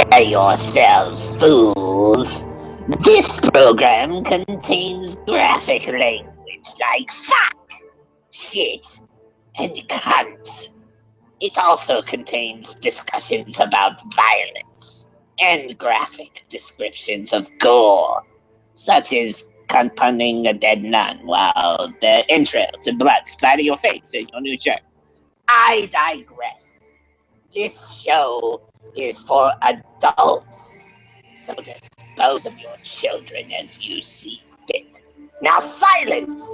Prepare yourselves, fools. This program contains graphic language like fuck, shit, and cunt. It also contains discussions about violence and graphic descriptions of gore, such as cunt punning a dead nun while the entrails and blood splatter your face in your new shirt. I digress. This show is for adults, so dispose of your children as you see fit. Now silence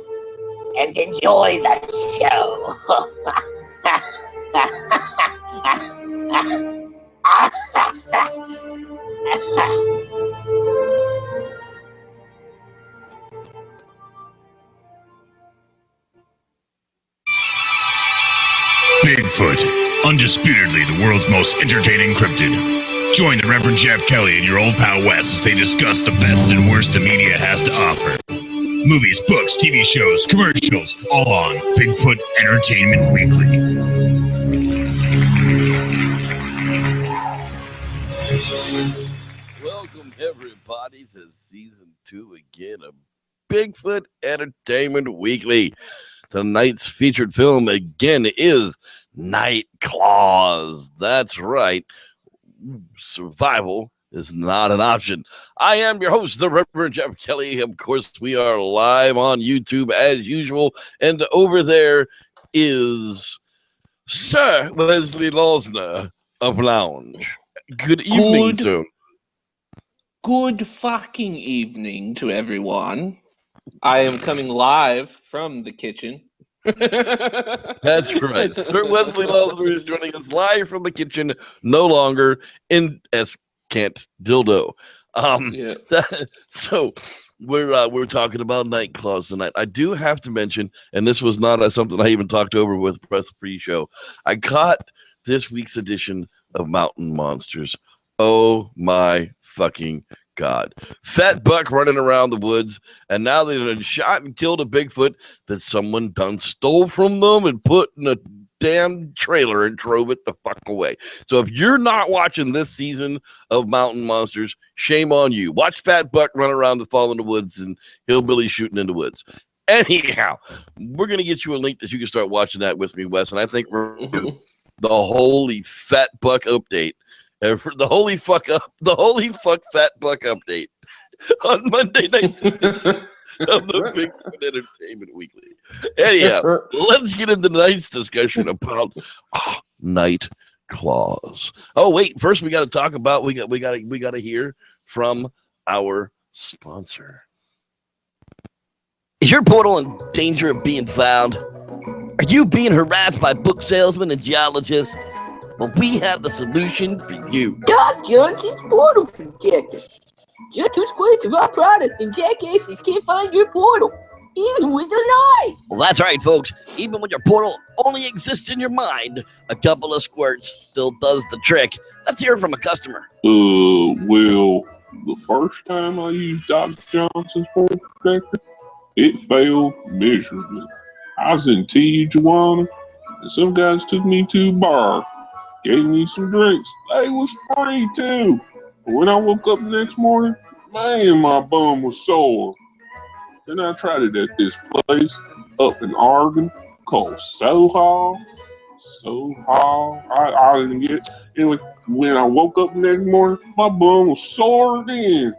and enjoy the show. Bigfoot, undisputedly the world's most entertaining cryptid. Join the Reverend Jeff Kelly and your old pal Wes as they discuss the best and worst the media has to offer. Movies, books, TV shows, commercials, all on Bigfoot Entertainment Weekly. Welcome everybody to season 2 again of Bigfoot Entertainment Weekly. Tonight's featured film again is Night Claws. That's right. Survival is not an option. I am your host, the Reverend Jeff Kelly. Of course, we are live on YouTube as usual. And over there is Sir Leslie Losner of Lounge. Good evening, sir. Good fucking evening to everyone. I am coming live from the kitchen. That's right. Sir Leslie Losner is joining us live from the kitchen, no longer in Kent Dildo. So we're talking about Night Claws tonight. I do have to mention, and this was not something I even talked over with press pre-show. I caught this week's edition of Mountain Monsters. Oh my fucking God. Fat buck running around the woods, and now they done shot and killed a Bigfoot that someone done stole from them and put in a damn trailer and drove it the fuck away. So if you're not watching this season of Mountain Monsters, shame on you. Watch Fat Buck run around the fall in the woods and hillbilly shooting in the woods. Anyhow, we're going to get you a link that you can start watching that with me, Wes, and I think we're going to do the Holy Fat Buck update. The holy fuck Fat Buck update on Monday nights of the Bigfoot Entertainment Weekly. Anyhow, let's get into tonight's discussion about Night Claws. Oh wait, first we got to talk about we got to hear from our sponsor. Is your portal in danger of being found? Are you being harassed by book salesmen and geologists? Well, we have the solution for you. Doc Johnson's Portal Protector. Just 2 squares of our product and jackasses can't find your portal, even with an eye. Well, that's right, folks. Even when your portal only exists in your mind, a couple of squirts still does the trick. Let's hear from a customer. Well, the first time I used Dr. Johnson's Portal Protector, it failed miserably. I was in Tijuana, and some guys took me to a bar. Gave me some drinks. They was free too. But when I woke up the next morning, man, my bum was sore. Then I tried it at this place up in Oregon called Soho. I didn't get it. Anyway, when I woke up the next morning, my bum was sore again.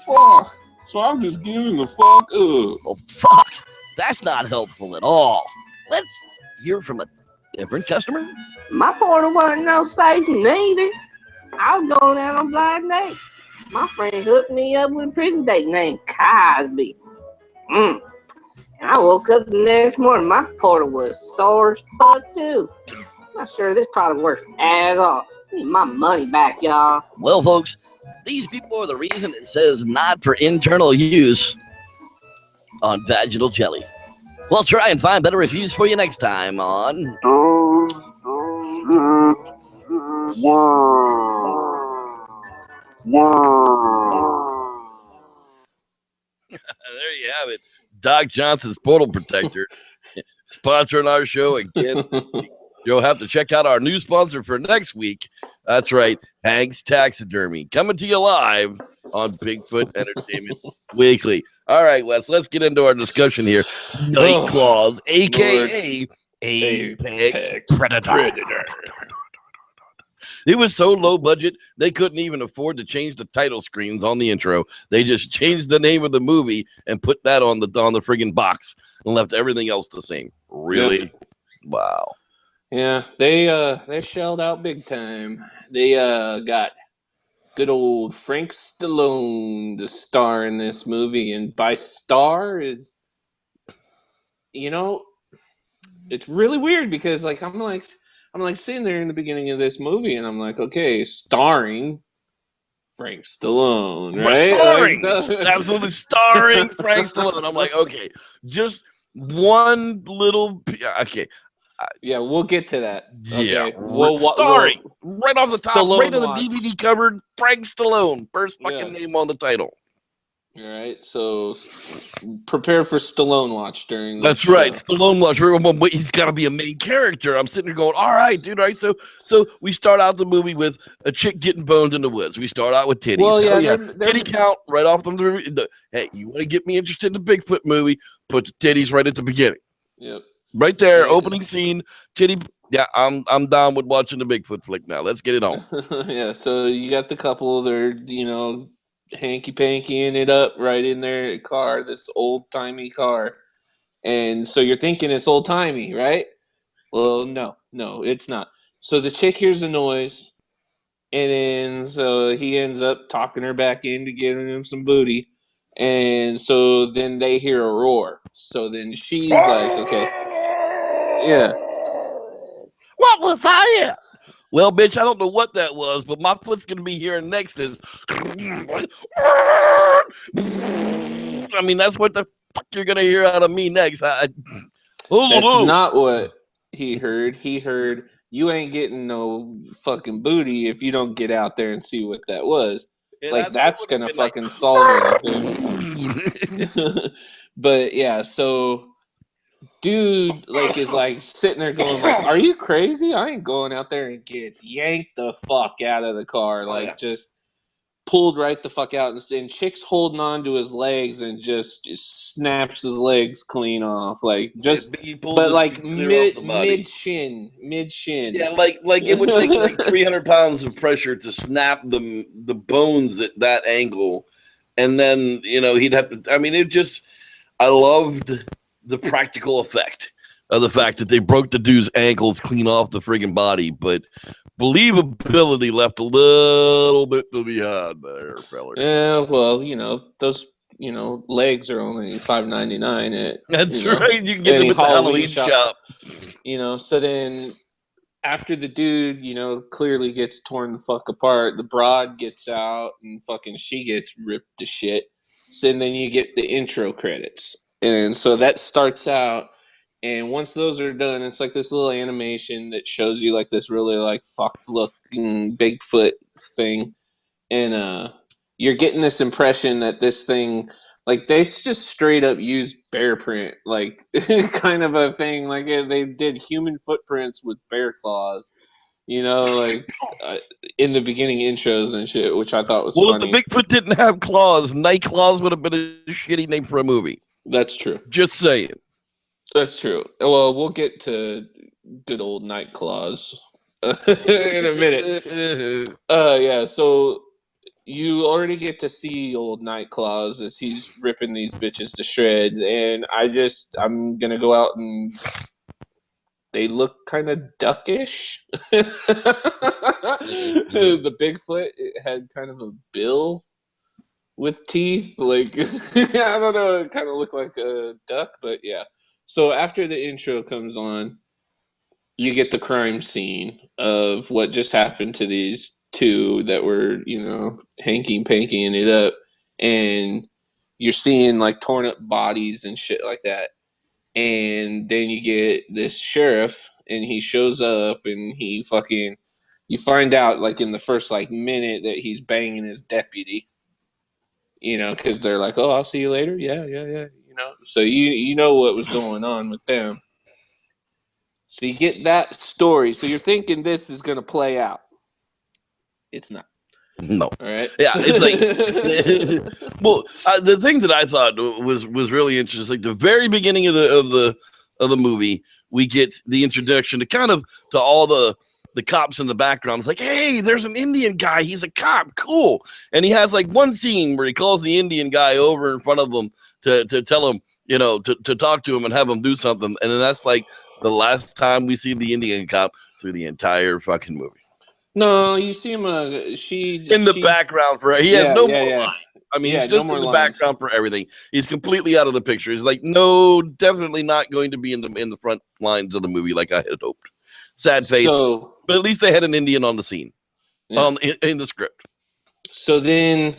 Fuck. So I'm just giving the fuck up. Well, fuck. That's not helpful at all. Let's hear from a different customer. My portal wasn't no Satan either. I was going out on blind date. My friend hooked me up with a prison date named Cosby. And I woke up the next morning, my portal was sore as fuck too. Not sure this product works at all. I need my money back, y'all. Well, folks, these people are the reason it says not for internal use on vaginal jelly. We'll try and find better reviews for you next time on... There you have it. Doc Johnson's Portal Protector sponsoring our show again. You'll have to check out our new sponsor for next week. That's right. Hank's Taxidermy coming to you live on Bigfoot Entertainment Weekly. All right, Wes, let's get into our discussion here. Night Claws, a.k.a. Apex Predator. It was so low budget, they couldn't even afford to change the title screens on the intro. They just changed the name of the movie and put that on the friggin' box and left everything else the same. Really? Yep. Wow. Yeah, they shelled out big time. They got good old Frank Stallone to star in this movie, and by star is, it's really weird because I'm like sitting there in the beginning of this movie, and I'm like, okay, starring Frank Stallone, right? Absolutely starring Frank Stallone. I'm like, okay, just one little, okay. Yeah, we'll get to that. Okay. Yeah, starring right off the top, Stallone right on the DVD cover, Frank Stallone, first fucking name on the title. All right, so prepare for Stallone watch during. That's right, Stallone watch. He's got to be a main character. I'm sitting there going, all right, dude. All right, so we start out the movie with a chick getting boned in the woods. We start out with titties. Well, yeah, titty count right off the. Hey, you want to get me interested in the Bigfoot movie? Put the titties right at the beginning. Yep. Right there, opening scene, titty. Yeah, I'm down with watching the Bigfoot flick now. Let's get it on. Yeah, so you got the couple. They're hanky-pankying it up right in their car, this old-timey car. And so you're thinking it's old-timey, right? Well, no, it's not. So the chick hears a noise, and then so he ends up talking her back into giving him some booty. And so then they hear a roar. So then she's like, okay. Yeah. What was that? Well, bitch, I don't know what that was, but my foot's going to be here next is. I mean, that's what the fuck you're going to hear out of me next. That's not what he heard. He heard, you ain't getting no fucking booty if you don't get out there and see what that was. Yeah, that's going to fucking solve it. But, yeah, so dude is sitting there going are you crazy? I ain't going out there, and gets yanked the fuck out of the car, just pulled right the fuck out, and chick's holding on to his legs and just snaps his legs clean off, mid shin. Yeah, like it would take 300 pounds of pressure to snap the bones at that angle, and then he'd have to. I mean, I loved the practical effect of the fact that they broke the dude's ankles clean off the friggin' body, but believability left a little bit to be had there, fella. Yeah, well, those legs are only $5.99 at. That's right. You can get them at the Halloween shop. So then after the dude, clearly gets torn the fuck apart, the broad gets out and fucking she gets ripped to shit. So then you get the intro credits. And so that starts out, and once those are done, it's like this little animation that shows you this really fucked looking Bigfoot thing, and you're getting this impression that this thing, they just straight up use bear print, kind of a thing, they did human footprints with bear claws, in the beginning intros and shit, which I thought was funny. Well, if the Bigfoot didn't have claws, Night Claws would have been a shitty name for a movie. That's true. Just saying. That's true. Well, we'll get to good old Night Claws in a minute. Yeah, so you already get to see old Night Claws as he's ripping these bitches to shreds, and I'm gonna go out and they look kind of duckish. The Bigfoot had kind of a bill with teeth, I don't know, it kind of looked like a duck, but yeah. So after the intro comes on, you get the crime scene of what just happened to these two that were, hanky-pankying it up, and you're seeing torn up bodies and shit like that. And then you get this sheriff, and he shows up, and he you find out in the first minute that he's banging his deputy. Because they're like, oh, I'll see you later. Yeah. So you know what was going on with them. So you get that story. So you're thinking this is going to play out. It's not. No. All right. Yeah, it's like well, the thing that I thought was really interesting. Like the very beginning of the movie, we get the introduction to all the cops in the background. It's like, hey, there's an Indian guy. He's a cop. Cool. And he has like one scene where he calls the Indian guy over in front of him to tell him, to talk to him and have him do something. And then that's like the last time we see the Indian cop through the entire fucking movie. No, you see him. In the background he has no more line. I mean, he's just in the background for everything. He's completely out of the picture. He's like, no, definitely not going to be in the front lines of the movie like I had hoped. Sad face. But at least they had an Indian on the scene, in the script. So then,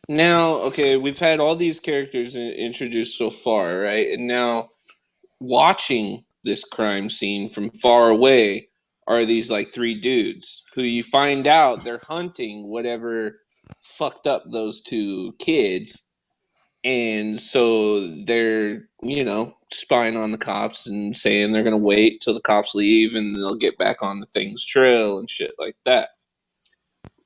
now, okay, we've had all these characters introduced so far, right? And now, watching this crime scene from far away are these like three dudes who you find out they're hunting whatever fucked up those two kids. And so they're, spying on the cops and saying they're going to wait till the cops leave and they'll get back on the thing's trail and shit like that.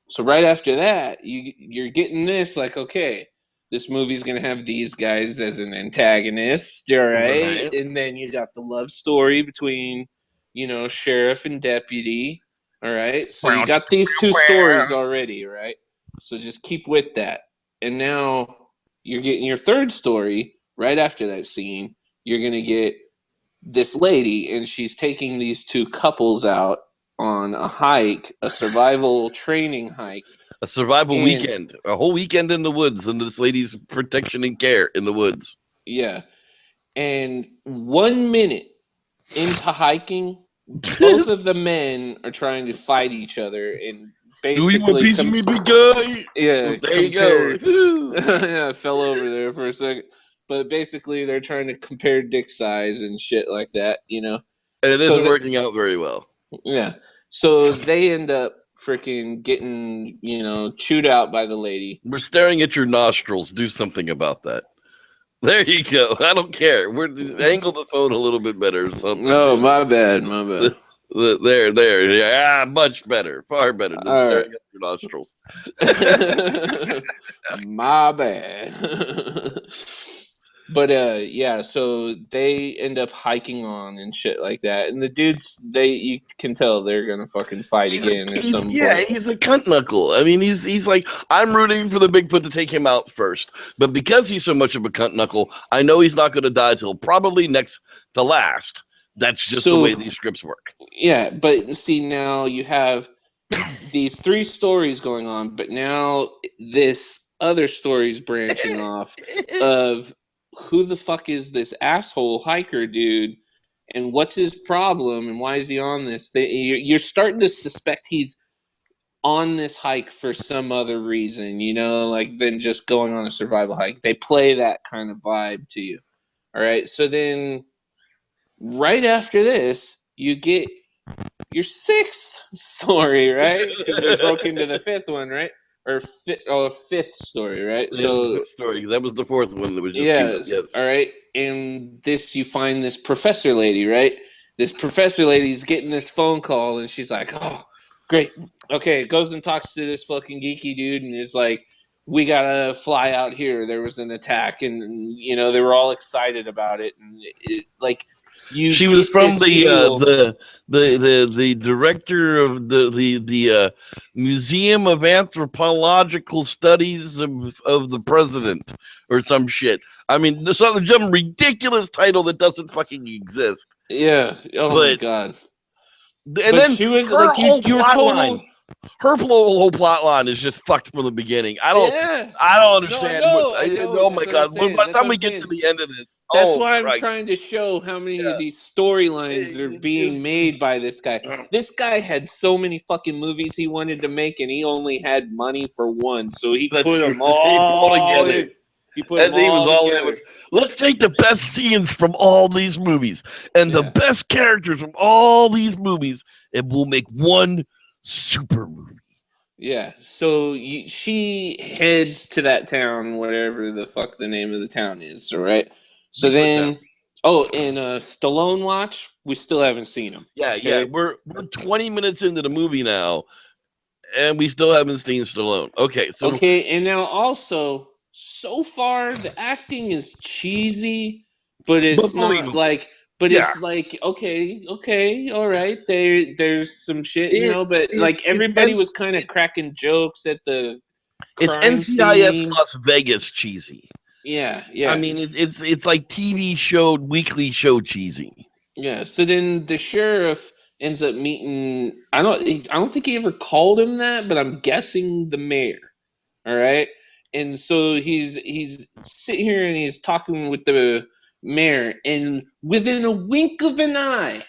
So right after that, you're getting this like, okay, this movie's going to have these guys as an antagonist, all right? And then you got the love story between, sheriff and deputy, all right? So you got these two stories already, right? So just keep with that. And now you're getting your third story right after that scene. You're going to get this lady, and she's taking these two couples out on a hike, a survival training hike. A survival weekend. A whole weekend in the woods, and this lady's protection and care in the woods. Yeah. And 1 minute into hiking, both of the men are trying to fight each other and basically. Do you want a piece of me, big guy? Yeah, well, there you go. Yeah, I fell over there for a second. But basically, they're trying to compare dick size and shit like that, And it isn't working out very well. Yeah. So they end up freaking getting, chewed out by the lady. We're staring at your nostrils. Do something about that. There you go. I don't care. Angle the phone a little bit better or something. No, my bad. There. Yeah, much better. Far better than staring at your nostrils. My bad. But yeah, so they end up hiking on and shit like that, and the dudes, you can tell they're gonna fucking fight again or something. Yeah, he's a cunt knuckle. I mean, he's like, I'm rooting for the Bigfoot to take him out first, but because he's so much of a cunt knuckle, I know he's not gonna die till probably next to last. That's just the way these scripts work. Yeah, but see, now you have these three stories going on, but now this other story's branching off of who the fuck is this asshole hiker dude, and what's his problem, and why is he on this thing? You're starting to suspect he's on this hike for some other reason, than just going on a survival hike. They play that kind of vibe to you. All right, so then right after this, you get your sixth story, right? Because we broke into the fifth one, right? Or fifth story, right? Yeah, so story. That was the fourth one that was just yes. All right. And you find this professor lady, right? This professor lady's getting this phone call, and she's like, "Oh, great. Okay." Goes and talks to this fucking geeky dude, and is like, "We gotta fly out here. There was an attack," and they were all excited about it, and she was from the director of the Museum of Anthropological Studies of the President or some shit. I mean, there's some ridiculous title that doesn't fucking exist. Yeah. Oh my god. And then she was like, you were told. Her whole plot line is just fucked from the beginning. I don't understand. Oh my god! By the time we get to the end of this, that's why I'm trying to show how many of these storylines are being made by this guy. This guy had so many fucking movies he wanted to make, and he only had money for one, so he put them all together. He was all together. Let's take the best scenes from all these movies and the best characters from all these movies, and we'll make one super movie. Yeah, so she heads to that town, whatever the fuck the name of the town is, all right? So then, and Stallone Watch, we still haven't seen him. Yeah, we're 20 minutes into the movie now, And we still haven't seen Stallone. Okay, so Okay, and now also, so far the acting is cheesy, but it's not believable. like. But Yeah. it's like okay, all right. There's some shit, But like it's everybody was kind of cracking jokes at the It's crime NCIS scene. Las Vegas cheesy. Yeah. I mean, it's like TV show, weekly show cheesy. Yeah. So then the sheriff ends up meeting. I don't think he ever called him that, but I'm guessing the mayor. All right. And so he's sitting here and he's talking with the mayor, and within a wink of an eye,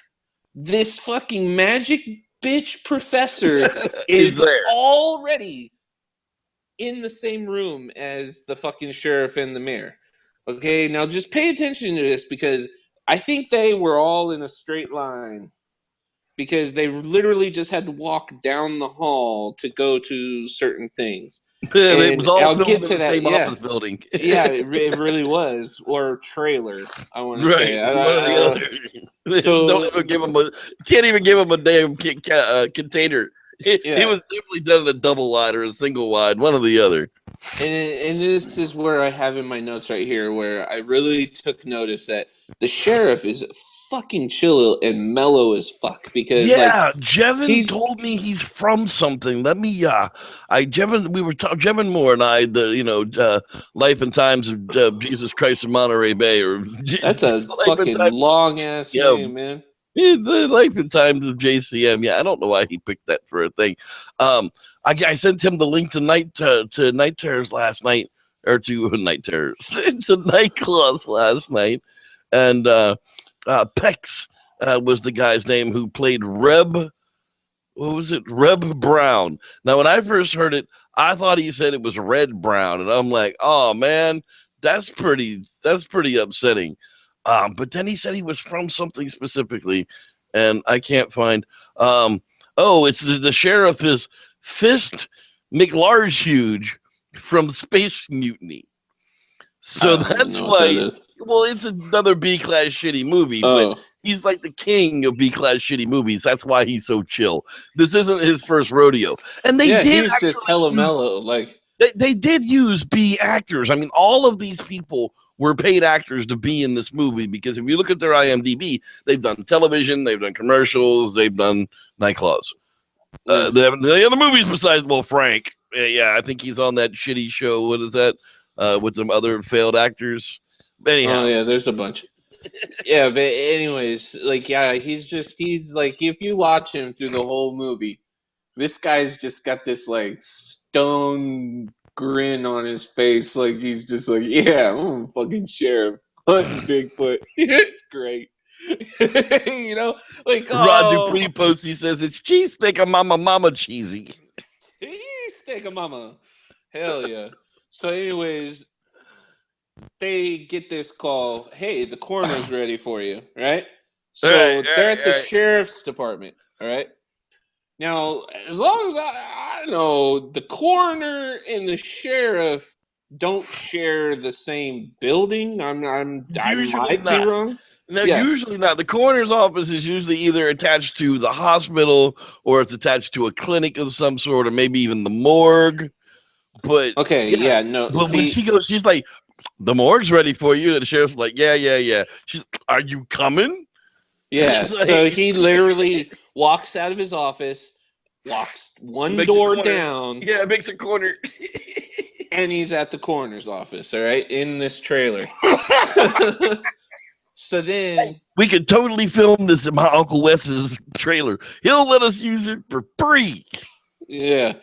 this fucking magic bitch professor is there. already in the same room as the fucking sheriff and the mayor. Okay, now just pay attention to this, because I think they were all in a straight line, because they literally just had to walk down the hall to go to certain things. It was all I'll filmed get in to the that, same yeah. office building. Yeah, it really was, or trailer. I want to say. Right. One or the other. So- Don't even give him can't even give him a damn container. It was definitely done in a double wide or a single wide, one or the other. And this is where I have in my notes right here, where I really took notice that the sheriff is fucking chill and mellow as fuck, because Jevin told me he's from something. Let me Jevin Moore and I, Life and Times of Jesus Christ in Monterey Bay, or that's a fucking long ass name, man. The Life and Times of JCM. Yeah, I don't know why he picked that for a thing. I sent him the link to Night Terrors last night, or to Night Terrors, to Nightclaws last night, and Pex was the guy's name who played Reb. What was it? Reb Brown. Now, when I first heard it, I thought he said it was Red Brown, and I'm like, oh man, that's pretty upsetting. But then he said he was from something specifically, and I can't find. It's the sheriff is Fist McLarge from Space Mutiny. So that's why. Well, it's another B-class shitty movie, but he's like the king of B-class shitty movies. That's why he's so chill. This isn't his first rodeo, and they did he's just hella mellow. Like they did use B actors. I mean, all of these people were paid actors to be in this movie, because if you look at their IMDb, they've done television, they've done commercials, they've done Nightclaws. They haven't done any other movies besides, Frank. Yeah, I think he's on that shitty show. What is that? With some other failed actors. Anyhow. Oh yeah, there's a bunch. Yeah, but anyways, he's like, if you watch him through the whole movie, this guy's just got this like stone grin on his face, like he's just like, yeah, I'm a fucking sheriff, hunting Bigfoot. It's great. Rod Dupree posts, he says it's cheesesteak of mama cheesy. Cheesesteak of mama. Hell yeah. So anyways, they get this call, hey, the coroner's ready for you, right? So they're at the sheriff's department, all right? Now, as long as I know, the coroner and the sheriff don't share the same building. I might be wrong. No, usually not. The coroner's office is usually either attached to the hospital, or it's attached to a clinic of some sort, or maybe even the morgue. But no. When she goes, she's like, the morgue's ready for you. And the sheriff's like, yeah. She's, are you coming? Yeah. So he literally walks out of his office, walks one door down. Yeah, makes a corner. And he's at the coroner's office, all right, in this trailer. So then we could totally film this in my Uncle Wes's trailer. He'll let us use it for free. Yeah,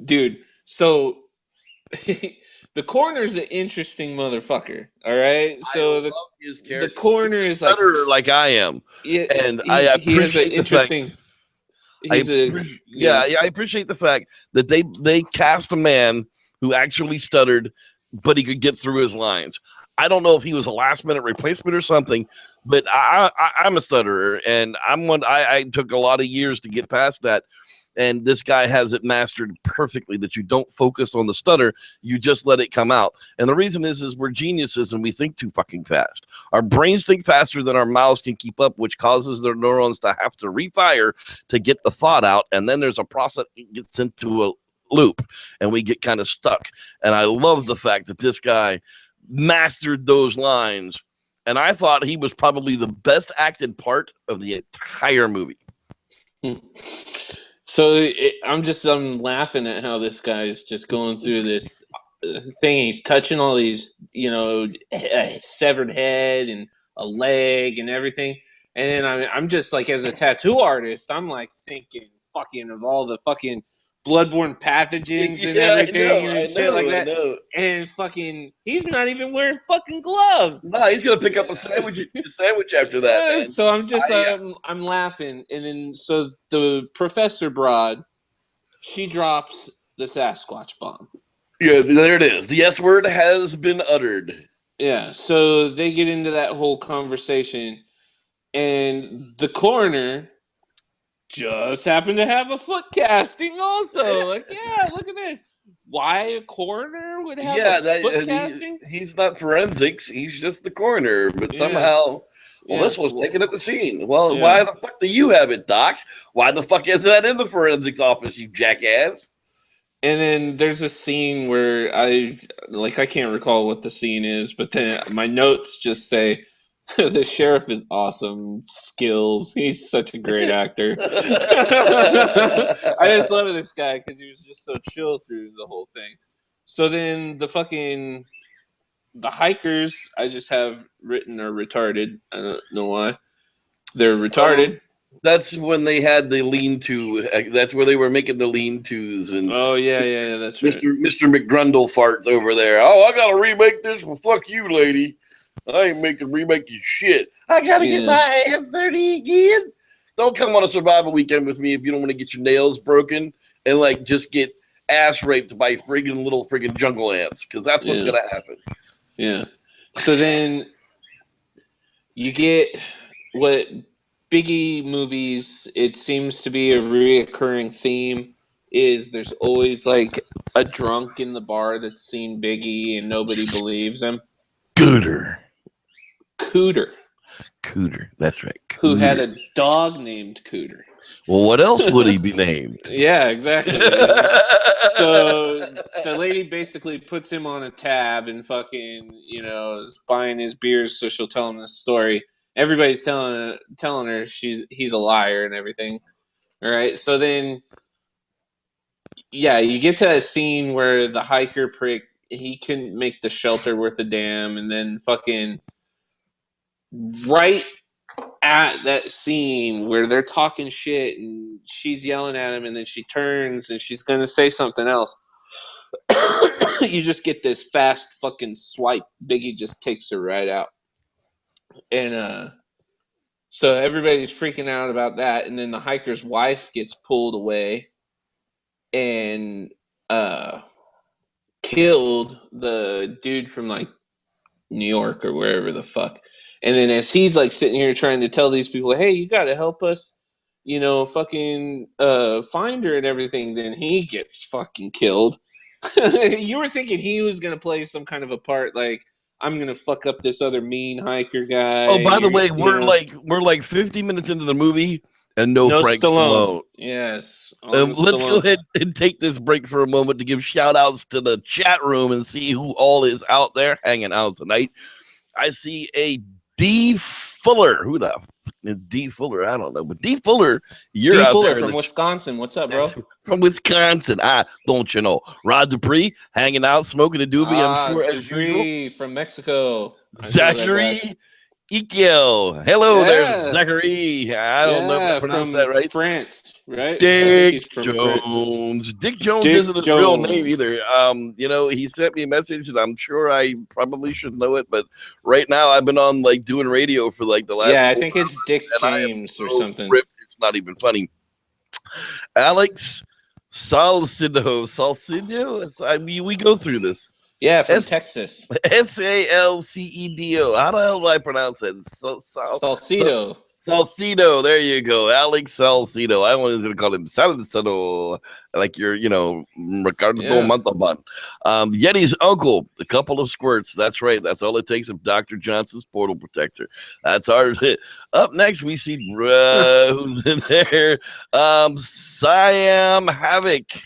dude. So the coroner's an interesting motherfucker. All right. So the coroner is like I am. Yeah, and I appreciate the interesting. I appreciate the fact that they cast a man who actually stuttered, but he could get through his lines. I don't know if he was a last-minute replacement or something, but I'm a stutterer, and I took a lot of years to get past that. And this guy has it mastered perfectly that you don't focus on the stutter, you just let it come out. And the reason is we're geniuses and we think too fucking fast. Our brains think faster than our mouths can keep up, which causes their neurons to have to refire to get the thought out. And then there's a process that gets into a loop and we get kind of stuck. And I love the fact that this guy mastered those lines. And I thought he was probably the best acted part of the entire movie. So I'm laughing at how this guy is just going through this thing. He's touching all these, a severed head and a leg and everything. And then I'm just like, as a tattoo artist, I'm like thinking fucking of all the fucking bloodborne pathogens and everything and shit like that. And fucking, he's not even wearing fucking gloves. No, he's gonna pick up a sandwich after that. Man. So I'm laughing, and then so the Professor Broad, she drops the Sasquatch bomb. Yeah, there it is. The S word has been uttered. Yeah, so they get into that whole conversation, and the coroner just happened to have a foot casting also. Like, yeah, look at this. Why a coroner would have a foot casting? He's not forensics. He's just the coroner. But somehow, this was taken at the scene. Well, why the fuck do you have it, Doc? Why the fuck is that in the forensics office, you jackass? And then there's a scene where I can't recall what the scene is, but then my notes just say, the sheriff is awesome. Skills. He's such a great actor. I just love this guy because he was just so chill through the whole thing. So then the hikers, I just have written are retarded. I don't know why. They're retarded. That's when they had the lean-to. That's where they were making the lean-tos. And that's right. Mr. McGrundle farts over there. Oh, I gotta remake this. Well, fuck you, lady. I ain't remaking shit. I gotta get my ass 30 again. Don't come on a survival weekend with me if you don't want to get your nails broken and just get ass raped by little jungle ants, because that's what's gonna happen. Yeah. So then you get what Biggie movies, it seems to be a reoccurring theme, is there's always a drunk in the bar that's seen Biggie and nobody believes him. Cooter. That's right. Cooter. Who had a dog named Cooter. Well, what else would he be named? Yeah, exactly. So the lady basically puts him on a tab and fucking, is buying his beers so she'll tell him the story. Everybody's telling her he's a liar and everything. All right. So then, you get to a scene where the hiker prick, he couldn't make the shelter worth a damn, and then fucking right at that scene where they're talking shit and she's yelling at him, and then she turns and she's gonna say something else. You just get this fast fucking swipe. Biggie just takes her right out. And so everybody's freaking out about that, and then the hiker's wife gets pulled away and killed the dude from New York or wherever the fuck. And then as he's sitting here trying to tell these people, hey, you gotta help us, fucking find her and everything, then he gets fucking killed. You were thinking he was gonna play some kind of a part I'm gonna fuck up this other mean hiker guy. Oh, by the way, we're 50 minutes into the movie and no Frank Stallone. Yes. Let's go ahead and take this break for a moment to give shout outs to the chat room and see who all is out there hanging out tonight. I see a D Fuller. Who the f- is D Fuller? I don't know, but D Fuller, you're D out Fuller there from Wisconsin. What's up, bro? From Wisconsin. Don't you know? Rod Dupree hanging out, smoking a doobie. I'm sure Dupree from Mexico. Zachary Ikeo. Hello there, Zachary. I don't know if I pronounced that right. France, right? Dick Jones. Dick Jones isn't his real name either. He sent me a message, and I'm sure I probably should know it, but right now I've been on doing radio for the last. Yeah, I think it's Dick James or something. It's not even funny. Alex Salcido. We go through this. Yeah, from Texas. Salcedo. How the hell do I pronounce that? Salcedo. Salcido, there you go. Alex Salcido. I wanted to call him Salcido, like your, Ricardo Yeah. Montalban. Yeti's uncle, a couple of squirts. That's right. That's all it takes of Dr. Johnson's portal protector. That's our hit. Up next, we see who's in there. Siam Havoc.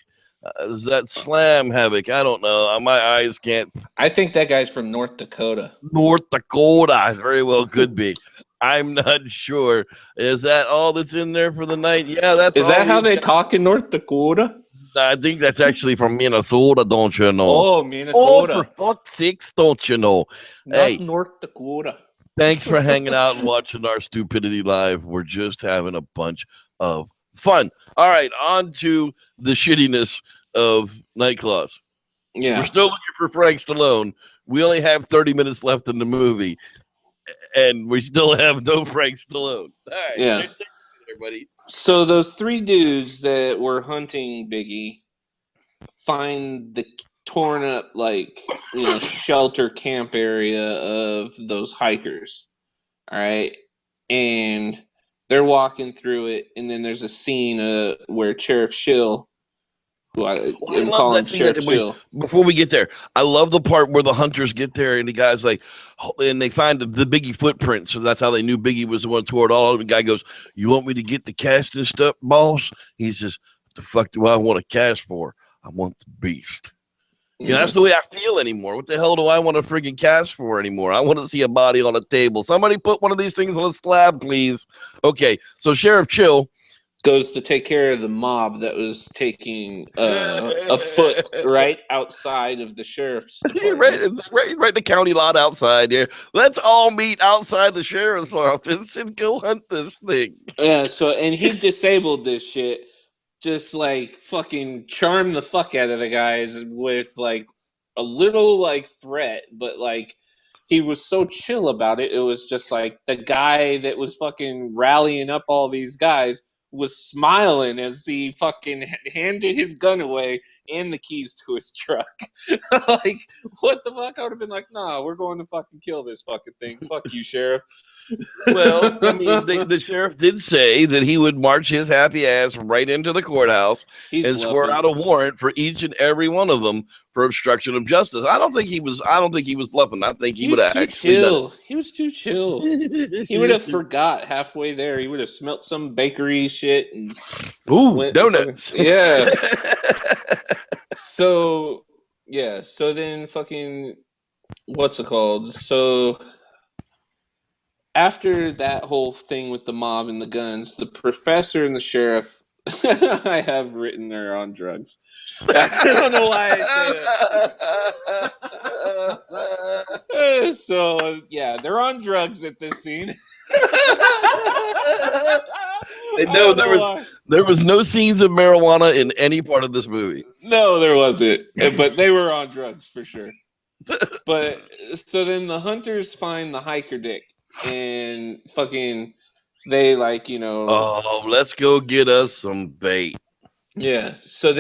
Is that Slam Havoc? I don't know. My eyes can't. I think that guy's from North Dakota. North Dakota. Very well could be. I'm not sure. Is that all that's in there for the night? Yeah, that's. Is that all how we they got. talk in North Dakota? I think that's actually from Minnesota. Don't you know? Oh, Oh, Minnesota. for fuck's sakes, don't you know? Not Hey. North Dakota. Thanks for hanging out and watching our stupidity live. We're just having a bunch of fun. All right, on to the shittiness of Nightclaws. Yeah. We're still looking for Frank Stallone. We only have 30 minutes left in the movie, and we still have no Frank Stallone. All right, Yeah. take it there, buddy. So those three dudes that were hunting Biggie find the torn up, shelter camp area of those hikers. All right. And they're walking through it. And then there's a scene where Sheriff Schill, who I am love calling that scene Sheriff that Schill. Before we get there, I love the part where the hunters get there and the guy's like, and they find the Biggie footprint. So that's how they knew Biggie was the one toward all of them. The guy goes, "You want me to get the casting stuff, boss?" He says, "What the fuck do I want a cast for? I want the beast." That's the way I feel anymore. What the hell do I want a friggin' cast for anymore? I want to see a body on a table. Somebody put one of these things on a slab, please. Okay, so Sheriff Chill goes to take care of the mob that was taking a foot right outside of the sheriff's department. right in the county lot outside here. Let's all meet outside the sheriff's office and go hunt this thing. Yeah, and he disabled this shit. Just fucking charm the fuck out of the guys with a little threat, but he was so chill about it. It was just the guy that was fucking rallying up all these guys was smiling as he fucking handed his gun away and the keys to his truck. What the fuck? I would have been like, nah, we're going to fucking kill this fucking thing. Fuck you, Sheriff. Well, I mean, the sheriff did say that he would march his happy ass right into the courthouse and swear out a warrant for each and every one of them for obstruction of justice. I don't think he was bluffing. I think he would have actually done it. He was too chill. He would have forgot halfway there. He would have smelt some bakery shit and donuts. Yeah. So then fucking what's it called? So after that whole thing with the mob and the guns, the professor and the sheriff I have written they're on drugs. I don't know why I say it. So yeah, they're on drugs at this scene. No, there was no scenes of marijuana in any part of this movie. No, there wasn't. But they were on drugs for sure. But so then the hunters find the hiker dick and fucking they Oh, let's go get us some bait. Yeah. So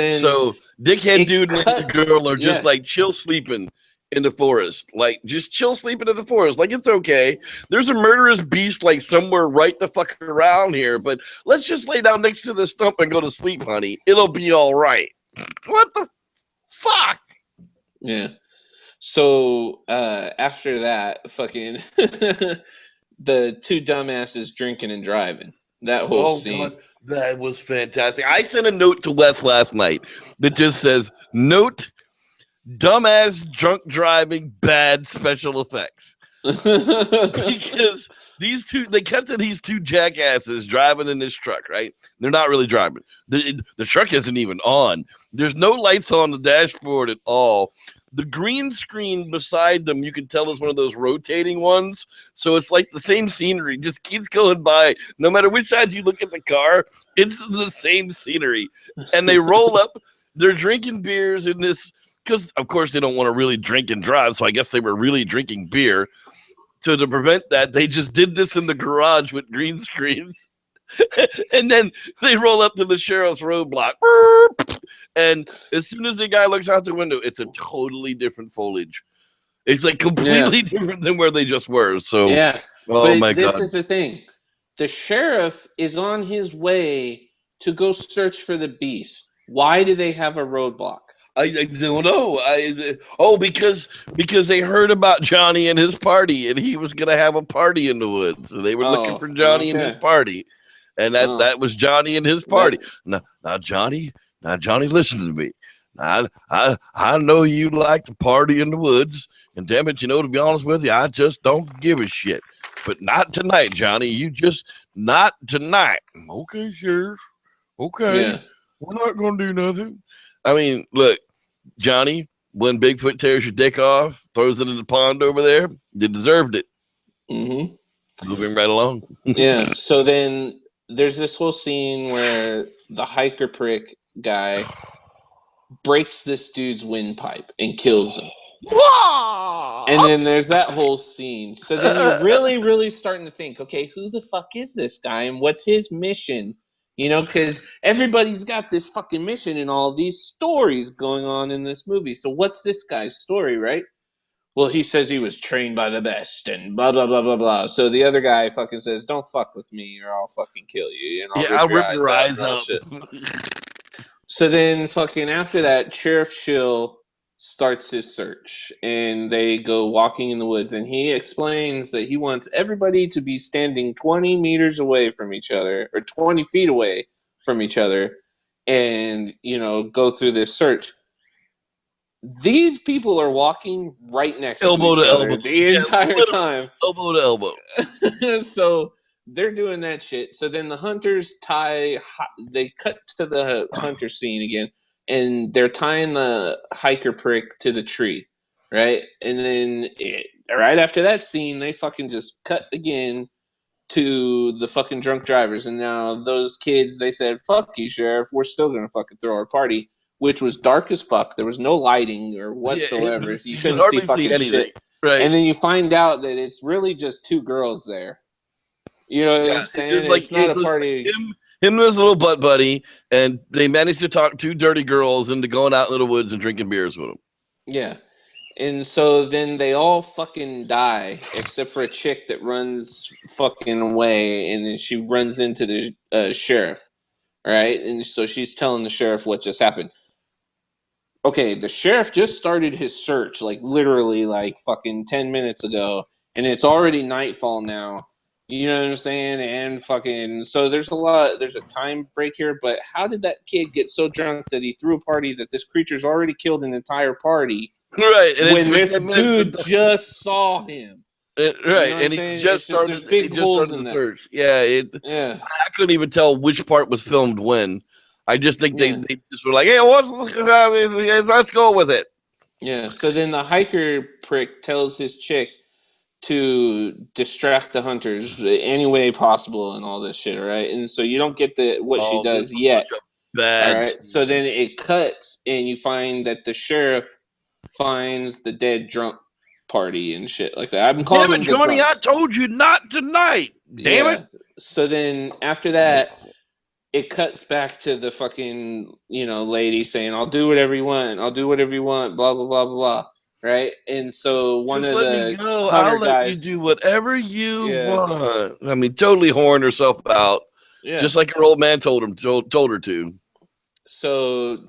dickhead dude and the girl are just yeah. chill sleeping in the forest. Just chill sleeping in the forest. It's okay. There's a murderous beast somewhere right the fuck around here, but let's just lay down next to the stump and go to sleep, honey. It'll be all right. What the fuck? Yeah. So after that, fucking the two dumbasses drinking and driving. That whole scene. God, that was fantastic. I sent a note to Wes last night that just says, "Note, dumbass drunk driving, bad special effects." Because they cut to these two jackasses driving in this truck, right? They're not really driving. The truck isn't even on. There's no lights on the dashboard at all. The green screen beside them, you can tell is one of those rotating ones. So it's the same scenery, just keeps going by. No matter which side you look at the car, it's the same scenery. And they roll up, they're drinking beers in this, because of course they don't want to really drink and drive. So I guess they were really drinking beer. So to prevent that, they just did this in the garage with green screens. And then they roll up to the sheriff's roadblock. And as soon as the guy looks out the window, it's a totally different foliage. It's completely different than where they just were. So, yeah. oh but my this God. is the thing. the sheriff is on his way to go search for the beast. Why do they have a roadblock? I don't know. Because they heard about Johnny and his party, and he was gonna have a party in the woods. So they were looking for Johnny and his party, and that was Johnny and his party. Now Johnny, listen to me. I know you like to party in the woods, and damn it, to be honest with you, I just don't give a shit. But not tonight, Johnny. You just not tonight. Okay, Sheriff. Okay, Yeah. we're not gonna do nothing. I mean, look, Johnny, when Bigfoot tears your dick off, throws it in the pond over there, you deserved it. Mm-hmm. Moving right along. Yeah. So then there's this whole scene where the hiker prick guy breaks this dude's windpipe and kills him. And then there's that whole scene. So then you're really, really starting to think, okay, who the fuck is this guy and what's his mission? Because everybody's got this fucking mission in all these stories going on in this movie. So what's this guy's story, right? Well, he says he was trained by the best and blah, blah, blah, blah, blah. So the other guy fucking says, don't fuck with me or I'll fucking kill you. And I'll rip your eyes out. So then fucking after that, Sheriff Schill starts his search and they go walking in the woods, and he explains that he wants everybody to be standing 20 meters away from each other or 20 feet away from each other and go through this search. These people are walking right next to each other the entire time, elbow to elbow. So they're doing that shit. So then the hunters they cut to the hunter scene again, and they're tying the hiker prick to the tree, right? And then right after that scene, they fucking just cut again to the fucking drunk drivers. And now those kids, they said, fuck you, Sheriff. We're still going to fucking throw our party, which was dark as fuck. There was no lighting or whatsoever. So you couldn't see fucking shit. Right. And then you find out that it's really just two girls there. You know what I'm saying? It's not a party. Him and his little butt buddy, and they managed to talk two dirty girls into going out into the woods and drinking beers with them. Yeah. And so then they all fucking die, except for a chick that runs fucking away, and then she runs into the sheriff, right? And so she's telling the sheriff what just happened. Okay, the sheriff just started his search, like literally like fucking 10 minutes ago, and it's already nightfall now. You know what I'm saying? And fucking, so there's a time break here, but how did that kid get so drunk that he threw a party that this creature's already killed an entire party? Right. And when this dude just saw him. Right. You know and he just started the search. Yeah. I couldn't even tell which part was filmed when. I just think they just were like, hey, let's go with it. Yeah. So then the hiker prick tells his chick to distract the hunters any way possible and all this shit, right? And so you don't get what she does yet. All right. So then it cuts, and you find that the sheriff finds the dead drunk party and shit like that. I'm calling them Johnny, I told you not tonight. Damn it. So then after that, it cuts back to the fucking, lady saying, I'll do whatever you want. I'll do whatever you want, blah, blah, blah, blah, blah. Right? And so one of the I'll let you do whatever you want. I mean, totally whoring herself out. Yeah. Just like her old man told her to. So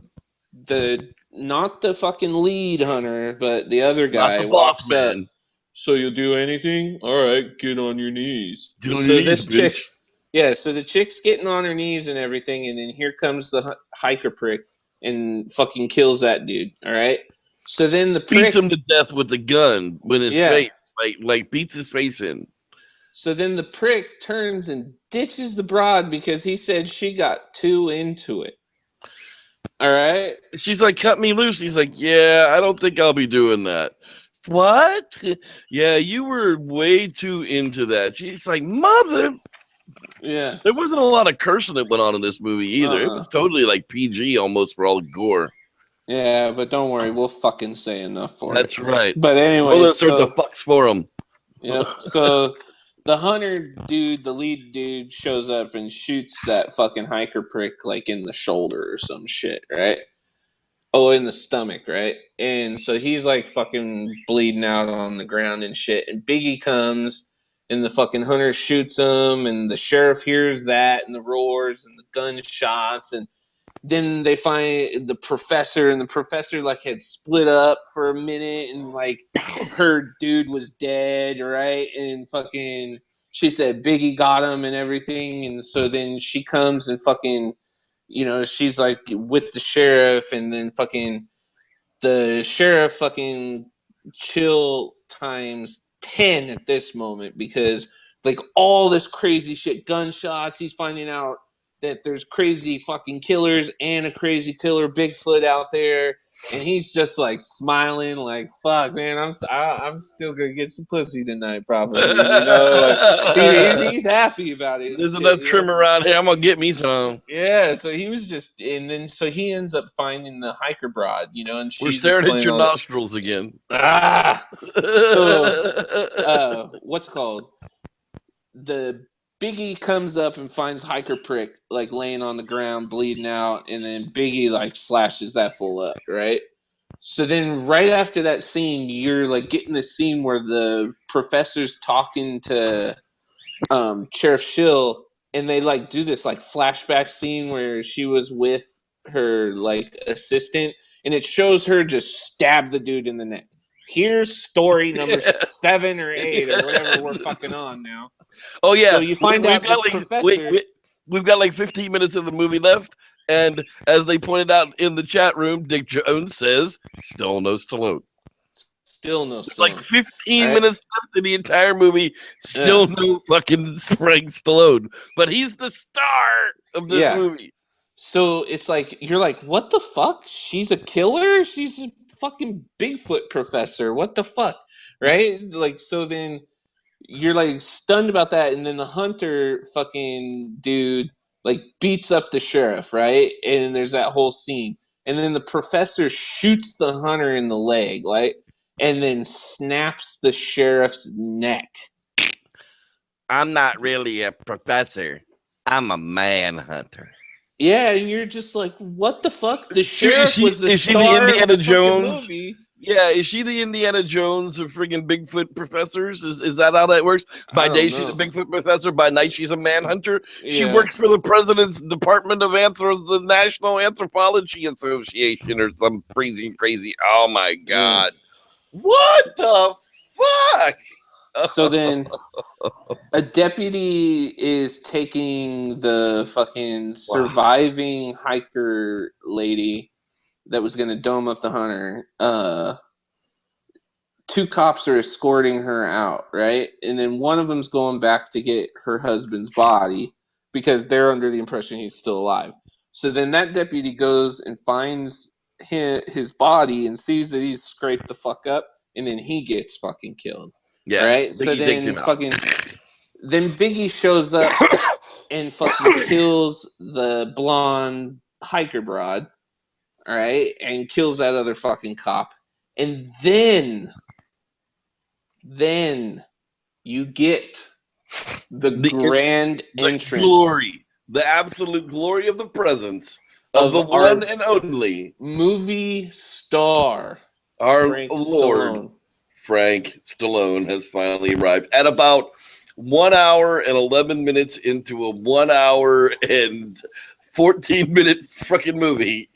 not the fucking lead hunter, but the other guy, not the boss man. So you'll do anything? All right, get on your knees. Get on your knees, bitch. So the chick's getting on her knees and everything, and then here comes the hiker prick and fucking kills that dude. All right. So then the prick beats him to death with the gun when his face, like beats his face in. So then the prick turns and ditches the broad because he said she got too into it. All right. She's like, cut me loose. He's like, yeah, I don't think I'll be doing that. What? Yeah, you were way too into that. She's like, mother. Yeah. There wasn't a lot of cursing that went on in this movie either. It was totally like PG almost for all the gore. Yeah, but don't worry, we'll fucking say enough for That's right. But anyway, we'll insert the fucks for him. Yep. So the hunter dude, the lead dude, shows up and shoots that fucking hiker prick like in the shoulder or some shit, right? Oh, in the stomach, right? And so he's like fucking bleeding out on the ground and shit. And Biggie comes and the fucking hunter shoots him, and the sheriff hears that, and the roars, and the gunshots, and then they find the professor, and the professor like had split up for a minute, and like her dude was dead, right? And fucking she said Biggie got him and everything, and so then she comes and fucking, you know, she's like with the sheriff, and then fucking the sheriff fucking chill times 10 at this moment, because like all this crazy shit, gunshots, he's finding out that there's crazy fucking killers and a crazy killer Bigfoot out there, and he's just like smiling like, fuck man, I'm still gonna get some pussy tonight probably, you know, like he's happy about it. There's enough trim around here. I'm gonna get me some. Yeah, so he was just, and then so he ends up finding the hiker broad, you know, and she's We're staring at your explaining all that. nostrils again. So, what's it called? The Biggie comes up and finds Hiker Prick like laying on the ground bleeding out, and then Biggie like slashes that fool up, right? So then right after that scene, you're like getting the scene where the professor's talking to Sheriff Schill, and they like do this like flashback scene where she was with her like assistant, and it shows her just stab the dude in the neck. Here's story number 7 or 8 or whatever we're fucking on now. Oh yeah. So you find out this like, professor. We've got like 15 minutes of the movie left, and as they pointed out in the chat room, Dick Jones says, "Still no Stallone." Still no It's Stallone. like 15 Right? minutes left in the entire movie. Still no fucking Frank Stallone, but he's the star of this movie. So it's like you're like, what the fuck? She's a killer? She's a fucking Bigfoot professor. What the fuck? Right? Like, so then you're like stunned about that, and then the hunter fucking dude like beats up the sheriff, right? And there's that whole scene. And then the professor shoots the hunter in the leg, right? And then snaps the sheriff's neck. I'm not really a professor. I'm a manhunter. Yeah, and you're just like, what the fuck? The sheriff was the is she star the Indiana of the Jones? movie. Yeah, is she the Indiana Jones of friggin' Bigfoot professors? Is that how that works? By day she's a Bigfoot professor, by night she's a manhunter. She works for the president's Department of the National Anthropology Association or some crazy. Oh my god. What the fuck? So then a deputy is taking the fucking surviving hiker lady that was going to dome up the hunter. 2 cops are escorting her out, right? And then one of them's going back to get her husband's body because they're under the impression he's still alive. So then that deputy goes and finds his body and sees that he's scraped the fuck up, and then he gets fucking killed. Yeah, right? Biggie So takes him then out. fucking then Biggie shows up and fucking kills the blonde hiker broad, all right, and kills that other fucking cop. And then you get the grand entrance glory, the absolute glory of the presence of the our one and only movie star, our Frank Lord Stallone. Frank Stallone has finally arrived at about 1 hour and 11 minutes into a 1 hour and 14-minute fucking movie.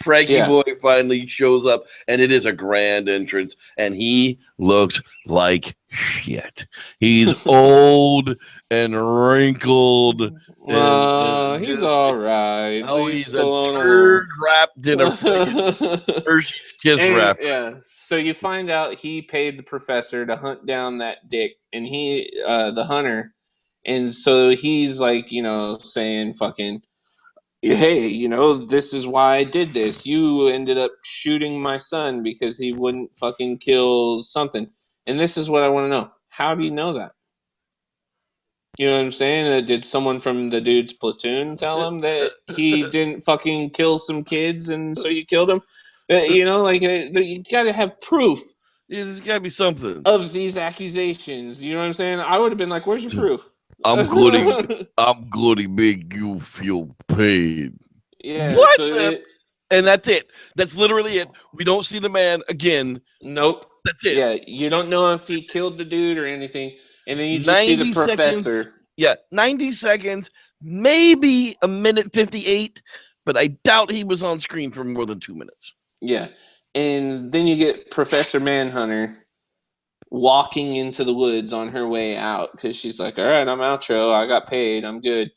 Frankie Boy finally shows up, and it is a grand entrance, and he looks like shit. He's old and wrinkled. He's all right. Oh, he's a turd wrapped in a Hershey's Kiss wrap. Yeah. So you find out he paid the professor to hunt down that dick, and he, the hunter, and so he's like, you know, saying fucking, hey, you know, this is why I did this. You ended up shooting my son because he wouldn't fucking kill something. And this is what I want to know. How do you know that? You know what I'm saying? Did someone from the dude's platoon tell him that he didn't fucking kill some kids and so you killed him? You know, like, you gotta have proof. There's gotta be something of these accusations. You know what I'm saying? I would have been like, where's your proof? I'm going to make you feel pain. Yeah. What? So and that's it. That's literally it. We don't see the man again. Nope. That's it. Yeah. You don't know if he killed the dude or anything. And then you just see the 90 seconds. professor. Yeah, 90 seconds, maybe a minute 58, but I doubt he was on screen for more than 2 minutes. Yeah. And then you get Professor Manhunter walking into the woods on her way out because she's like, all right, I'm outro. I got paid. I'm good.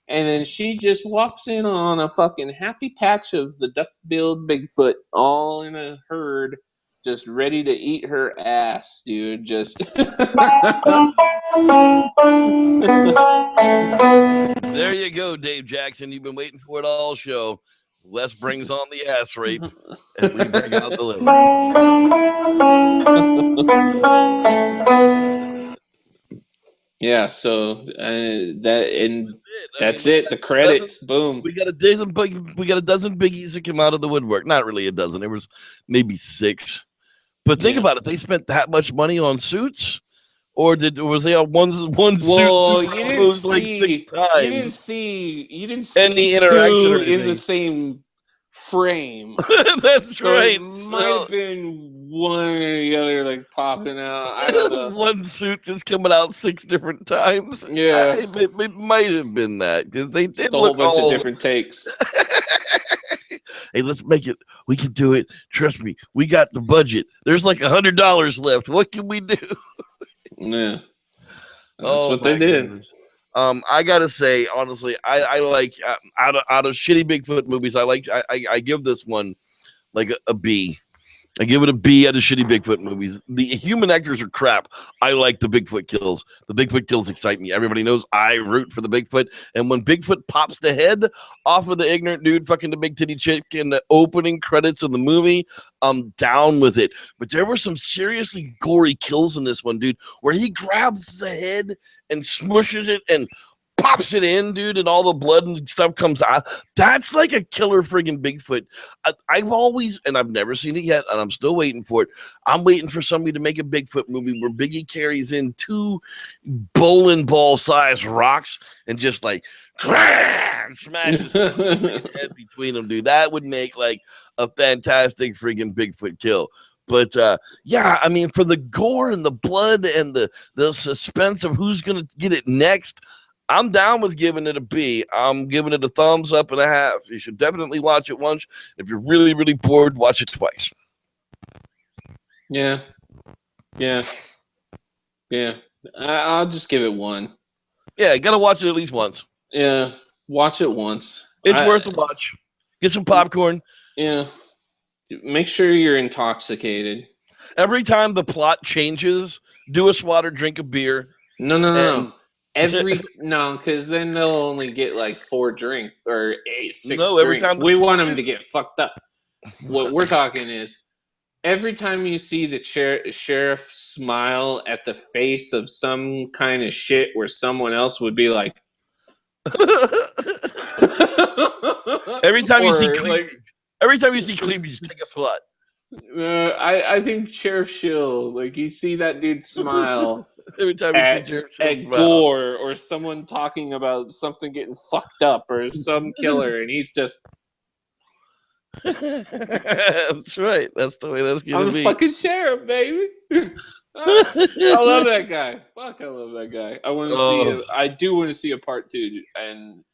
And then she just walks in on a fucking happy patch of the duck-billed Bigfoot all in a herd, just ready to eat her ass, dude. Just. There you go, Dave Jackson. You've been waiting for it all show. Wes brings on the ass rape, and we bring out the liver. Yeah, so that's it. The credits, boom. We got a dozen biggies that come out of the woodwork. Not really a dozen. There was maybe 6. But think about it. They spent that much money on suits, or was they on one Well, suit? You didn't see any interaction two or in anything. the same frame. That's So right. it might have been one or the other like popping out. I don't know. One suit is coming out 6 different times. Yeah. It might have been that because they did Just a whole look bunch all... of different takes. Hey, let's make it. We can do it. Trust me. We got the budget. There's like $100 left. What can we do? Yeah. That's what they did. Goodness. I gotta say, honestly, I like out of shitty Bigfoot movies, I give this one like a B. I give it a B out of shitty Bigfoot movies. The human actors are crap. I like the Bigfoot kills. The Bigfoot kills excite me. Everybody knows I root for the Bigfoot. And when Bigfoot pops the head off of the ignorant dude fucking the big titty chick in the opening credits of the movie, I'm down with it. But there were some seriously gory kills in this one, dude, where he grabs the head and smushes it and pops it in, dude, and all the blood and stuff comes out. That's like a killer friggin' Bigfoot. I've always, and I've never seen it yet, and I'm still waiting for it. I'm waiting for somebody to make a Bigfoot movie where Biggie carries in 2 bowling ball sized rocks and just like smashes the head between them, dude. That would make like a fantastic friggin' Bigfoot kill. But yeah, I mean, for the gore and the blood and the suspense of who's gonna get it next, I'm down with giving it a B. I'm giving it a thumbs up and a half. You should definitely watch it once. If you're really, really bored, watch it twice. Yeah. I'll just give it 1. Yeah, you gotta watch it at least once. Yeah, watch it once. It's worth a watch. Get some popcorn. Yeah. Make sure you're intoxicated. Every time the plot changes, do a SWAT or drink a beer. No. Because then they'll only get like 4 drinks or 6 every drinks. time We want them to get fucked up. What we're talking is every time you see the sheriff smile at the face of some kind of shit where someone else would be like. Every time you see Or, cleavage, every time you see cleavage, take a SWAT. I think Sheriff Shill, like you see that dude smile. Every time you see Sheriff Shill at smile. Gore or someone talking about something getting fucked up or some killer, and he's just. That's right. That's the way that's gonna I'm be. the fucking sheriff, baby. I love that guy. Fuck, I love that guy. I want to see. I do want to see a part 2, and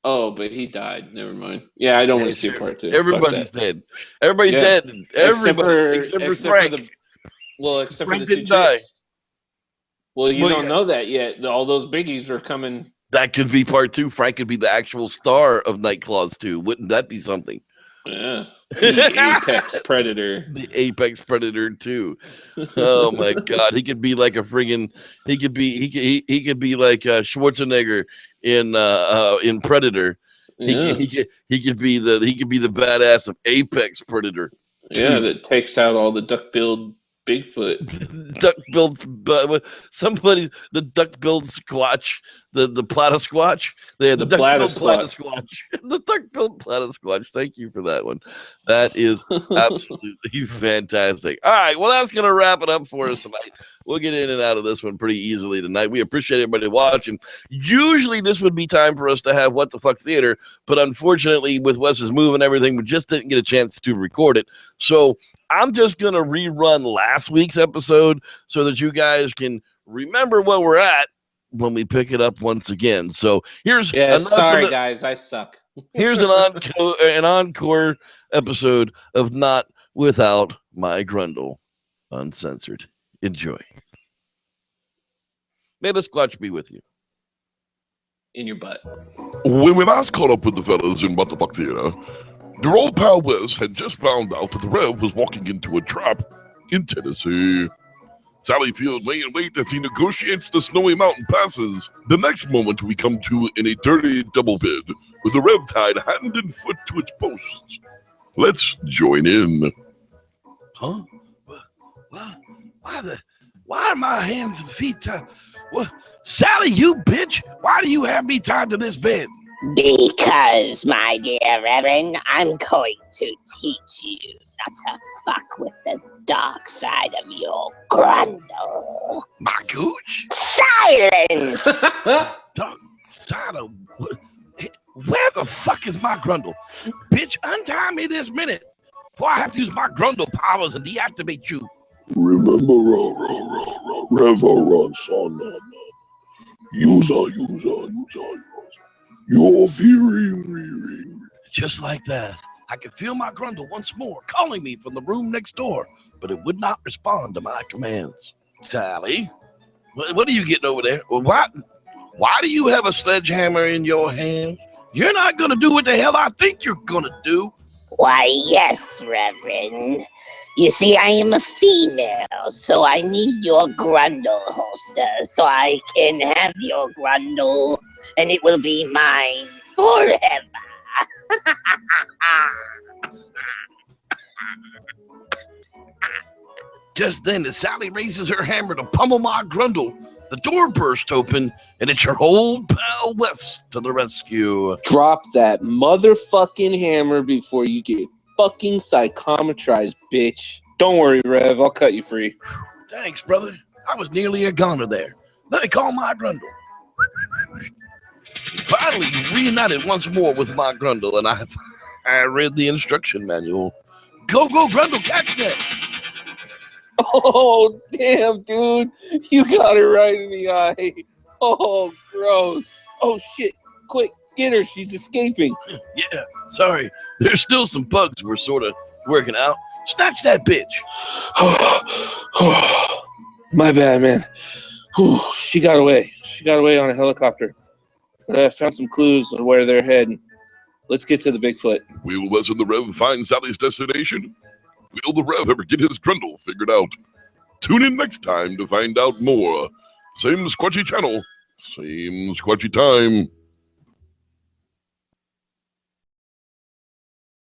but he died. Never mind. Yeah, I don't want to see a part 2. Everybody's dead. Everybody's dead. Everybody except for Frank. Except Frank for the 2 didn't die. chicks. Well, you don't know that yet. All those biggies are coming. That could be part 2. Frank could be the actual star of Night Claws 2. Wouldn't that be something? Yeah. The apex predator. The apex predator 2. Oh my god, he could be like a friggin' he could be like Schwarzenegger in Predator. Yeah. He could be the badass of Apex Predator. Yeah, that takes out all the duck-billed Bigfoot. Duck-billed, somebody, the duck-billed Squatch, the Platasquatch. They had the duck-billed Platasquatch. The duck-billed Platasquatch. Thank you for that one. That is absolutely fantastic. All right, well, that's going to wrap it up for us tonight. We'll get in and out of this one pretty easily tonight. We appreciate everybody watching. Usually this would be time for us to have What the Fuck Theater, but unfortunately with Wes's move and everything, we just didn't get a chance to record it. So I'm just going to rerun last week's episode so that you guys can remember where we're at when we pick it up once again. So here's sorry guys, I suck. Here's an encore episode of Not Without My Grundle, uncensored. Enjoy. May the Squatch be with you. In your butt. When we last caught up with the fellas in What the Fuck Theater, your old pal Wes had just found out that the Rev was walking into a trap in Tennessee. Sally feels way and wait as he negotiates the snowy mountain passes. The next moment we come to in a dirty double bid with the Rev tied hand and foot to its posts. Let's join in. Huh? Why are my hands and feet tied? What? Sally, you bitch! Why do you have me tied to this bed? Because, my dear Reverend, I'm going to teach you not to fuck with the dark side of your grundle. My gooch? Silence! Dark side of what? Where the fuck is my grundle? Bitch, untie me this minute before I have to use my grundle powers and deactivate you. Remember, Rev, son. User. You're very. Just like that, I could feel my grundle once more calling me from the room next door, but it would not respond to my commands. Sally, what are you getting over there? Why do you have a sledgehammer in your hand? You're not going to do what the hell I think you're going to do. Why, yes, Reverend. You see, I am a female, so I need your grundle holster so I can have your grundle, and it will be mine forever. Just then, as Sally raises her hammer to pummel my grundle, the door bursts open, and it's your old pal Wes to the rescue. Drop that motherfucking hammer before you get fucking psychometrized, bitch. Don't worry, Rev. I'll cut you free. Thanks, brother. I was nearly a goner there. Let me call my grundle. Finally, reunited once more with my grundle, and I read the instruction manual. Go, grundle, catch that! Oh, damn, dude. You got her right in the eye. Oh, gross. Oh, shit. Quick, get her. She's escaping. Yeah, sorry. There's still some bugs we're sort of working out. Snatch that bitch. My bad, man. Whew, she got away. She got away on a helicopter. But I found some clues on where they're heading. Let's get to the Bigfoot. Will Wes and the Rev find Sally's destination? Will the Rev ever get his grundle figured out? Tune in next time to find out more. Same Squatchy channel, same Squatchy time.